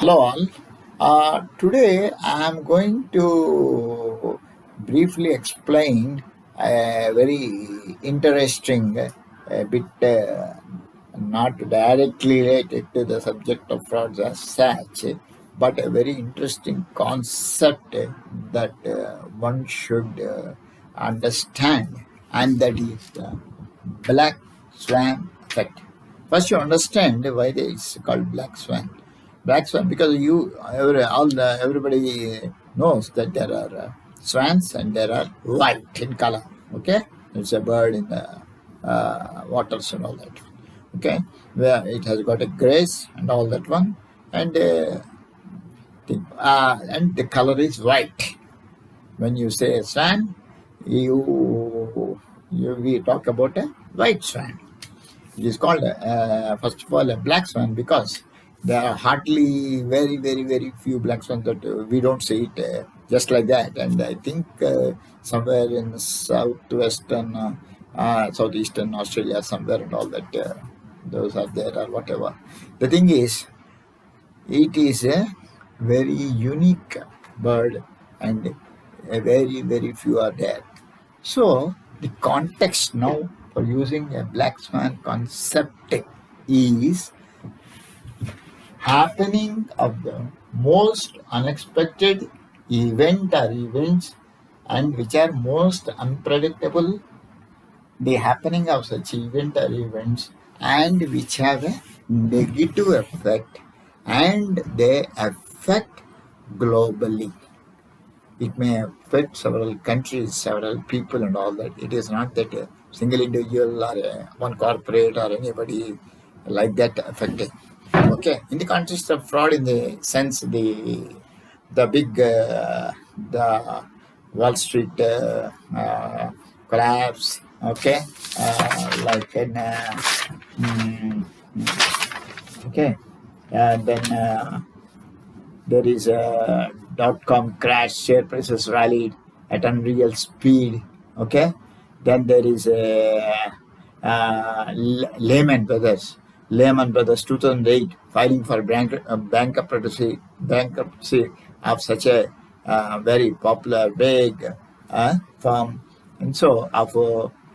Hello all. Today I am going to briefly explain a very interesting, a bit not directly related to the subject of frauds as such, but a very interesting concept that one should understand, and that is the black swan effect. First, you understand why it's called black swan. Black swan because everybody knows that there are swans and there are white in color. Okay, it's a bird in the waters and all that. Okay, where it has got a grace and all that one, and the color is white. When you say a swan, we talk about a white swan. It is called, first of all, a black swan because there are hardly very few black swans that we don't see it just like that. And I think somewhere in southeastern Australia, somewhere and all that, those are there or whatever. The thing is, it is a very unique bird and a very few are there. So the context now for using a black swan concept is happening of the most unexpected event or events and which are most unpredictable, the happening of such event or events and which have a negative effect and they affect globally. It may affect several countries, several people, and all that. It is not that a single individual or one corporate or anybody like that affected. Okay, in the context of fraud, in the sense the big the Wall Street collapse. Okay, like in mm, okay, and then. There is a dot-com crash, share prices rallied at unreal speed. Okay, then there is a Lehman Brothers 2008 filing for bankruptcy of such a very popular big firm, and so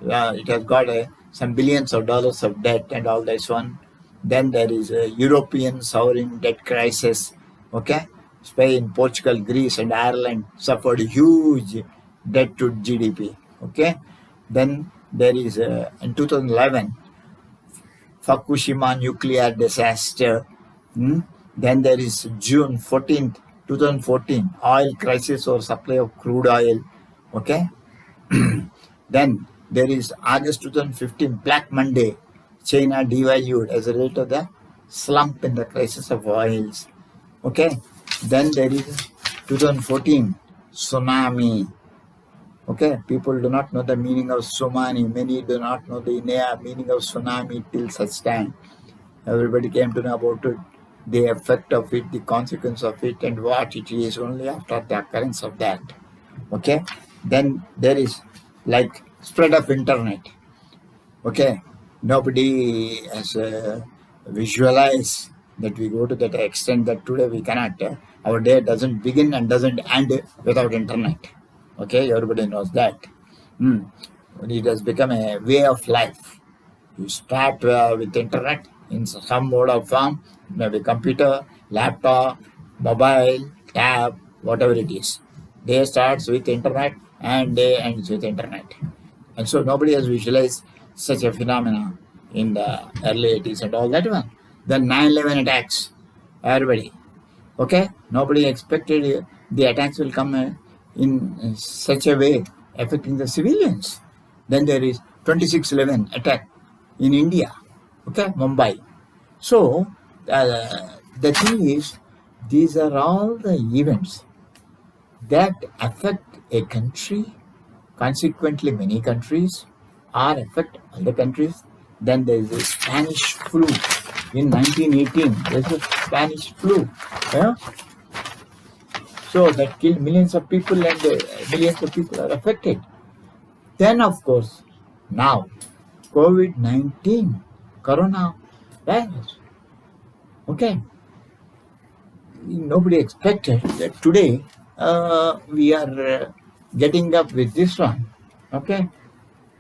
it has got some billions of dollars of debt and all this one. Then there is a European sovereign debt crisis. Okay, Spain, Portugal, Greece, and Ireland suffered huge debt to GDP. Okay, then there is in 2011 Fukushima nuclear disaster. Then there is June 14th, 2014 oil crisis or supply of crude oil. Okay, then there is August 2015 Black Monday. China devalued as a result of the slump in the prices of oils. Okay, then there is 2014 tsunami. Okay, people do not know the meaning of tsunami. Many do not know the meaning of tsunami till such time. Everybody came to know about it, the effect of it, the consequence of it, and what it is only after the occurrence of that. Okay, then there is like spread of internet. Okay, nobody has visualized that we go to that extent that today we cannot. Our day doesn't begin and doesn't end without internet. Okay, everybody knows that. It has become a way of life. You start with internet in some mode of form, maybe computer, laptop, mobile, tab, whatever it is. Day starts with internet and day ends with internet. And so nobody has visualized such a phenomena in the early 80s and all that one. Then 9/11 attacks, everybody. Okay, nobody expected the attacks will come in such a way affecting the civilians. Then there is 26/11 attack in India. Okay, Mumbai. So the thing is, these are all the events that affect a country, consequently many countries, or affect other countries. Then there is a Spanish flu in 1918. There's a Spanish flu. Yeah? So that killed millions of people and millions of people are affected. Then of course, now COVID-19, Corona virus. Okay. nobody expected that today we are getting up with this one. Okay,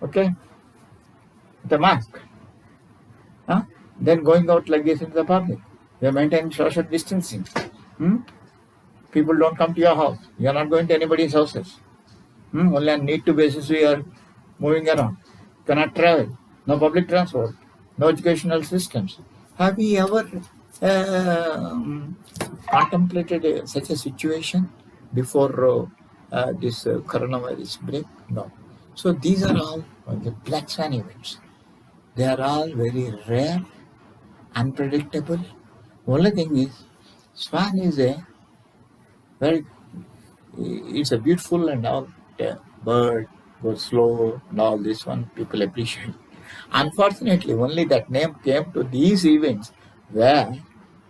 okay, the mask. Huh? Then going out like this into the public. We are maintaining social distancing. Hmm? People don't come to your house. You are not going to anybody's houses. Only on need to basis we are moving around. Cannot travel. No public transport. No educational systems. Have we ever contemplated such a situation before this coronavirus break? No. So these are all the black swan events. They are all very rare, unpredictable. Only thing is, swan is a very, it's a beautiful and all bird, goes slow and all this one people appreciate. Unfortunately, only that name came to these events where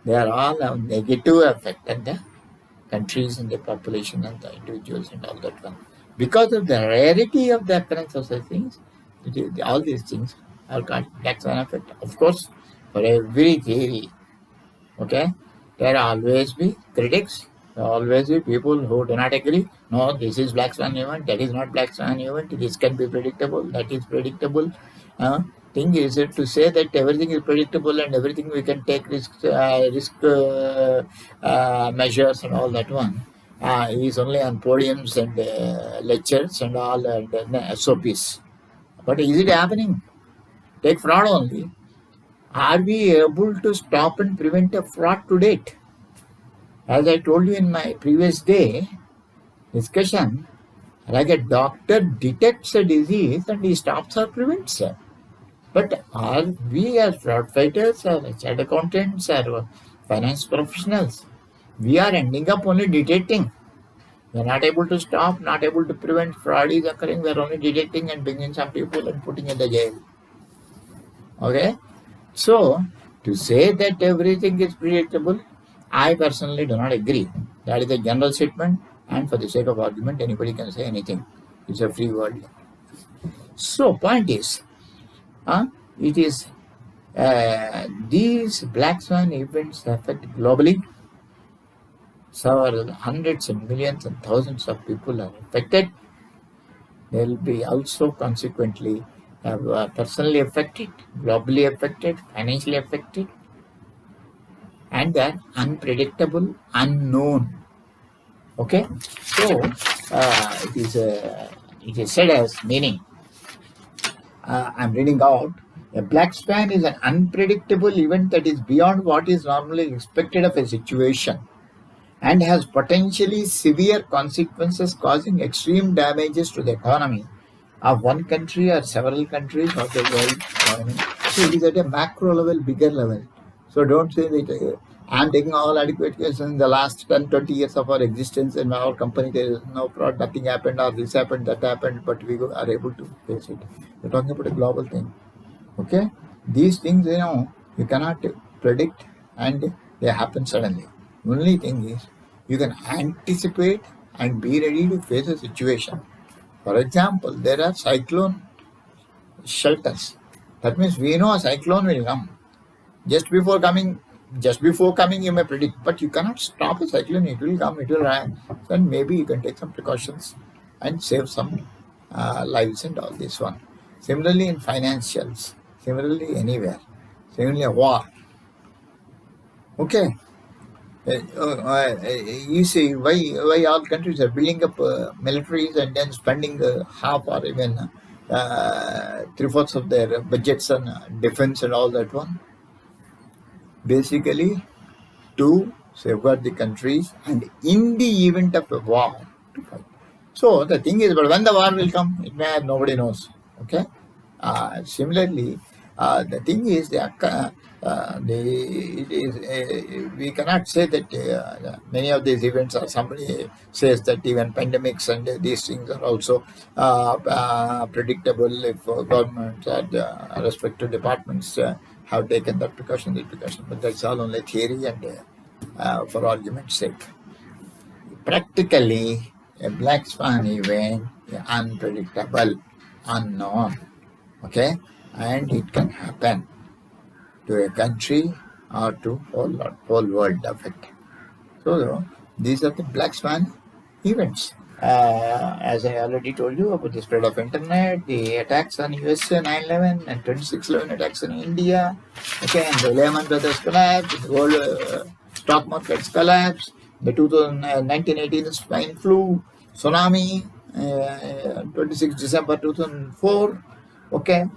they are all have negative effect on the countries and the population and the individuals and all that one. Because of the rarity of the occurrence of such things, all these things are called black swan effect. Of course, for every theory, okay, there always be critics, there always be people who do not agree. No, this is black swan event, that is not black swan event, this can be predictable, that is predictable. Thing is to say that everything is predictable and everything we can take risk measures and all that one is only on podiums and lectures and all and SOPs. But is it happening? Take fraud only. Are we able to stop and prevent a fraud to date? As I told you in my previous day discussion, like a doctor detects a disease and he stops or prevents it. But are we as fraud fighters or chartered accountants or finance professionals, we are ending up only detecting. We are not able to stop, not able to prevent fraud is occurring. We are only detecting and bringing some people and putting in the jail. Okay? So, to say that everything is predictable, I personally do not agree. That is a general statement, and for the sake of argument, anybody can say anything. It's a free world. So, point is, it is these black swan events affect globally. So, hundreds and millions and thousands of people are affected. They will be also consequently personally affected, globally affected, financially affected, and they are unpredictable, unknown. Okay, so it is said as meaning. I'm reading out. A black swan is an unpredictable event that is beyond what is normally expected of a situation and has potentially severe consequences, causing extreme damages to the economy of one country or several countries of the world economy. So it is at a macro level, bigger level. So don't say that I'm taking all adequate cases in the last 10, 20 years of our existence in our company. There is no fraud, nothing happened, or this happened, that happened, but we are able to face it. We're talking about a global thing. Okay? These things, you cannot predict and they happen suddenly. Only thing is, you can anticipate and be ready to face a situation. For example, there are cyclone shelters. That means we know a cyclone will come. Just before coming, you may predict, but you cannot stop a cyclone. It will come, it will rise. Then maybe you can take some precautions and save some lives and all this one. Similarly, in financials, similarly anywhere, similarly a war. Okay. You see why all countries are building up militaries and then spending half or even 3/4 of their budgets on defense and all that one. Basically, to safeguard the countries and in the event of a war to fight. So the thing is, but when the war will come, it may nobody knows. Okay. Similarly, the thing is, we cannot say that many of these events are. Somebody says that even pandemics and these things are also predictable if governments or the respective departments have taken that precaution, but that's all only theory and for argument's sake. Practically, a black swan event is unpredictable, unknown. Okay, and it can happen to a country or to whole world affected. So these are the black swan events. As I already told you about the spread of internet, the attacks on USA 9/11 and 26/11 attacks in India, okay, and the Lehman Brothers collapse, the world stock markets collapse, the 1918 swine flu, tsunami, 26 December 2004, okay,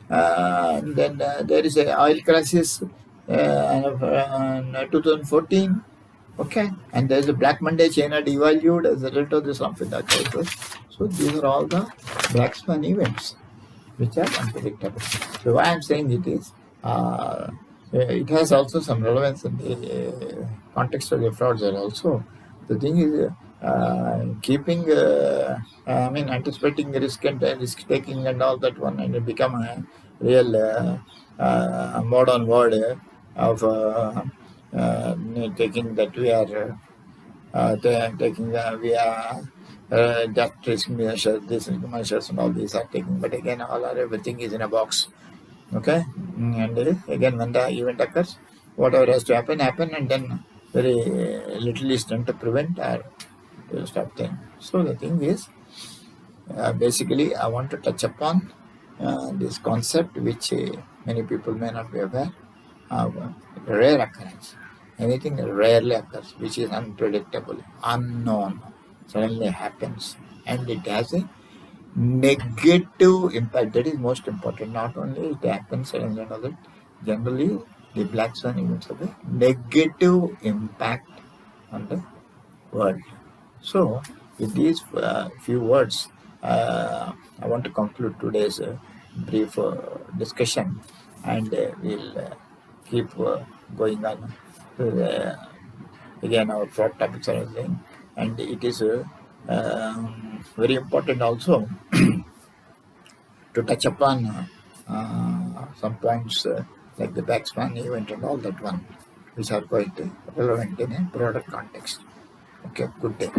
and then there is a oil crisis in 2014. Okay, and there's a Black Monday, China devalued as a result of the Samfida crisis. So these are all the black swan events which are unpredictable. So why I'm saying it is, it has also some relevance in the context of the frauds. And also, the thing is, keeping, anticipating risk and risk taking and all that one, and it become a real modern word of taking that we are taking we are that risk measures, this measures and all these are taking, but again all are everything is in a box. Okay, and again when the event occurs, whatever has to happen, and then very little is done to prevent or to stop thing. So the thing is, basically I want to touch upon this concept which many people may not be aware of, rare occurrence. Anything that rarely occurs, which is unpredictable, unknown, suddenly happens, and it has a negative impact. That is most important. Not only it happens suddenly and all that, generally the black swan events have a negative impact on the world. So, with these few words, I want to conclude today's brief discussion, and we'll keep going on. Again, our fraud topics are again, and it is very important also to touch upon some points like the backspan event and all that one, which are quite relevant in a broader context. Okay, good day.